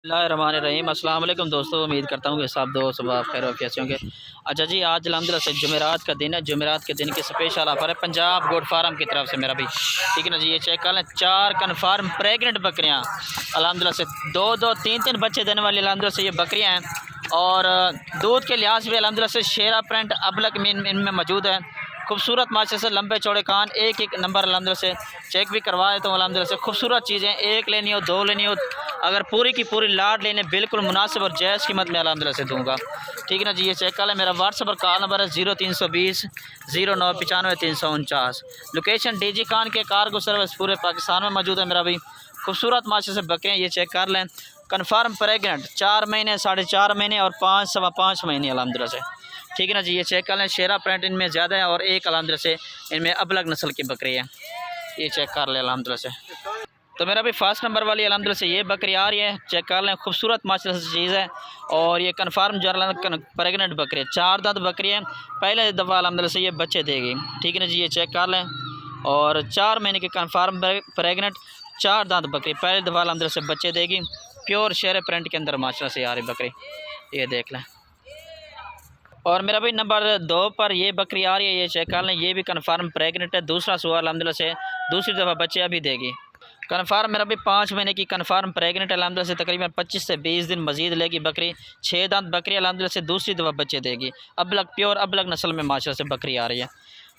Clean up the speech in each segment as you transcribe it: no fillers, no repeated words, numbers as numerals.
बिस्मिल्लाहिर्रहमानिर्रहीम। अस्सलाम वालेकुम दोस्तों, उम्मीद करता हूँ कि सब दोस्त सुबह खैर और कैसे होंगे। अच्छा जी, आज अल्हम्दुलिल्लाह से जुमेरात का दिन है। जुमेरात के दिन की स्पेशल ऑफर है पंजाब गोट फार्म की तरफ से मेरा भी, ठीक है ना जी। ये चेक कर लें, 4 कन्फर्म प्रेगनेंट बकरियाँ अल्हम्दुलिल्लाह से, 2-2 3-3 बच्चे देने वाली अल्हम्दुलिल्लाह से ये बकरियाँ हैं। और दूध के लिहाज भी अल्हम्दुलिल्लाह से शेरा प्रिंट अबलक इनमें मौजूद है। खूबसूरत माशा से लंबे चौड़े कान, एक एक नंबर अल्हम्दुलिल्लाह से चेक भी करवा देता हूँ अल्हम्दुलिल्लाह से। खूबसूरत चीज़ें, एक लेनी हो 2 लेनी हो, अगर पूरी की पूरी लाट लेने बिल्कुल मुनासिब और जायज़ कीमत में अल्हम्दुलिल्लाह से दूंगा, ठीक है ना जी। ये चेक कर लें, मेरा व्हाट्सएप और कॉल नंबर है 0320 0995 349। लोकेशन डीजी खान के कार्गो सर्विस पूरे पाकिस्तान में मौजूद है मेरा भी। खूबसूरत माशे से बकरियाँ ये चेक कर लें, कन्फर्म प्रेगनेंट 4 महीने, 4.5 महीने और 5 सवा 5 महीने अल्हम्दुलिल्लाह से, ठीक है ना जी। ये चेक कर लें, शेरा प्रिंट इनमें ज़्यादा है और एक अल्हम्दुलिल्लाह से इनमें अबलग नस्ल की बकरी है। ये चेक कर लें अल्हम्दुलिल्लाह से। तो मेरा भी फर्स्ट नंबर वाली अल्हम्दुलिल्लाह से ये बकरी आ रही है, चेक कर लें। खूबसूरत माशाल्लाह से चीज़ है और ये कन्फर्म जो प्रेगनेंट बकरी है, 4 दांत बकरी है। पहले दफ़ा अल्हम्दुलिल्लाह से ये बच्चे देगी, ठीक है ना जी। ये चेक कर लें, और 4 महीने की कन्फर्म प्रेगनेंट 4 दांत बकरी, पहले दफ़ा अल्हम्दुलिल्लाह से बच्चे देगी। प्योर शेर प्रिंट के अंदर माशाल्लाह से आ रही बकरी, ये देख लें। और मेरा भी नंबर 2 पर ये बकरी आ रही है, ये चेक कर लें। ये भी कन्फर्म प्रेगनेंट है, दूसरा सुआ अल्हम्दुलिल्लाह से, दूसरी दफ़ा बच्चे अभी देगी। कन्फर्म मेरा भी 5 महीने की कन्फर्म प्रेगनेंट अल्हम्दुलिल्लाह से, तकरीबन 25 से 20 दिन मजीद लेगी बकरी। 6 दांत बकरी अल्हम्दुलिल्लाह से, दूसरी दफ़ा बच्चे देगी। अबलग प्योर अबलग नस्ल में माशाल्लाह से बकरी आ रही है।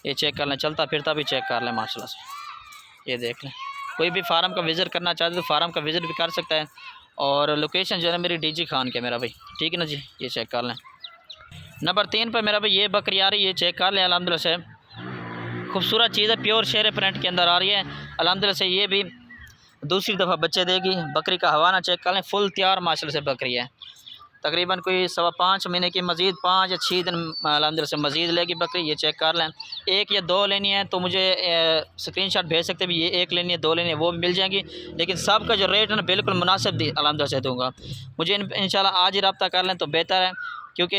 ये चेक कर लें, चलता फिरता भी चेक कर लें माशाल्लाह से, ये देख लें। कोई भी फार्म का विज़िट करना चाहते तो फार्म का विज़िट भी कर सकता है। और लोकेशन जो है मेरी डीजी खान के मेरा भाई, ठीक है ना जी। ये चेक कर लें। नंबर 3 पर मेरा भाई ये बकरी आ रही है, चेक कर लें अल्हम्दुलिल्लाह से। खूबसूरत चीज़ है, प्योर शेर प्रिंट के अंदर आ रही है अल्हम्दुलिल्लाह से। ये भी दूसरी दफ़ा बच्चे देगी। बकरी का हवाना चेक कर लें, फुल तैयार माशाल्लाह से बकरी है। तकरीबन कोई 5.25 महीने की, मज़ीद 5 या 6 दिन अल्हम्दुलिल्लाह से मज़ीद लेगी बकरी। ये चेक कर लें। 1 या 2 लेनी है तो मुझे स्क्रीनशॉट भेज सकते भी, ये 1 लेनी है 2 लेनी है वो भी मिल जाएंगी। लेकिन सब का जो रेट है ना बिल्कुल मुनासिब अल्हम्दुलिल्लाह से दूँगा। मुझे इंशाल्लाह आज ही रब्ता कर लें तो बेहतर है, क्योंकि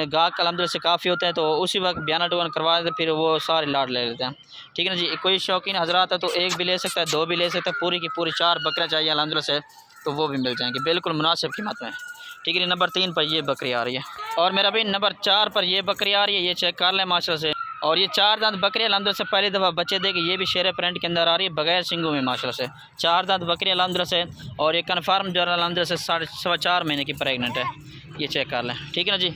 गाहक अल्हम्दुलिल्लाह से काफ़ी होते हैं, तो उसी वक्त बयाना टुआन करवा देते, फिर वो सारे लाट ले लेते हैं, ठीक है ना जी। कोई शौकीन हजरात है तो 1 भी ले सकता है, 2 भी ले सकता है। पूरी की पूरी 4 बकरियाँ चाहिए अल्हम्दुलिल्लाह से तो वो भी मिल जाएंगी बिल्कुल मुनासिब कीमत में, ठीक है। नंबर 3 पर ये बकरी आ रही है। और मेरा भी नंबर 4 पर ये बकरी आ रही है, ये चेक कर लें माशाल्लाह से। और ये 4 दांत बकरी अल्हम्दुलिल्लाह से पहली दफ़ा बच्चे देगी। ये भी शेर प्रिंट के अंदर आ रही है, बगैर सिंगों में माशाल्लाह से। 4 दांत बकरी अल्हम्दुलिल्लाह से, और ये कन्फर्म जो है अल्हम्दुलिल्लाह से 4.5 महीने की प्रेगनेंट है। ये चेक कर लें, ठीक है ना जी।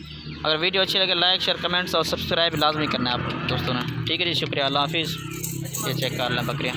अगर वीडियो अच्छी लगे लाइक शेयर कमेंट्स और सब्सक्राइब लाजमी करना है आप दोस्तों ने, ठीक है जी। शुक्रिया, अल्लाह हाफिज़। ये चेक कर लें बकरियाँ।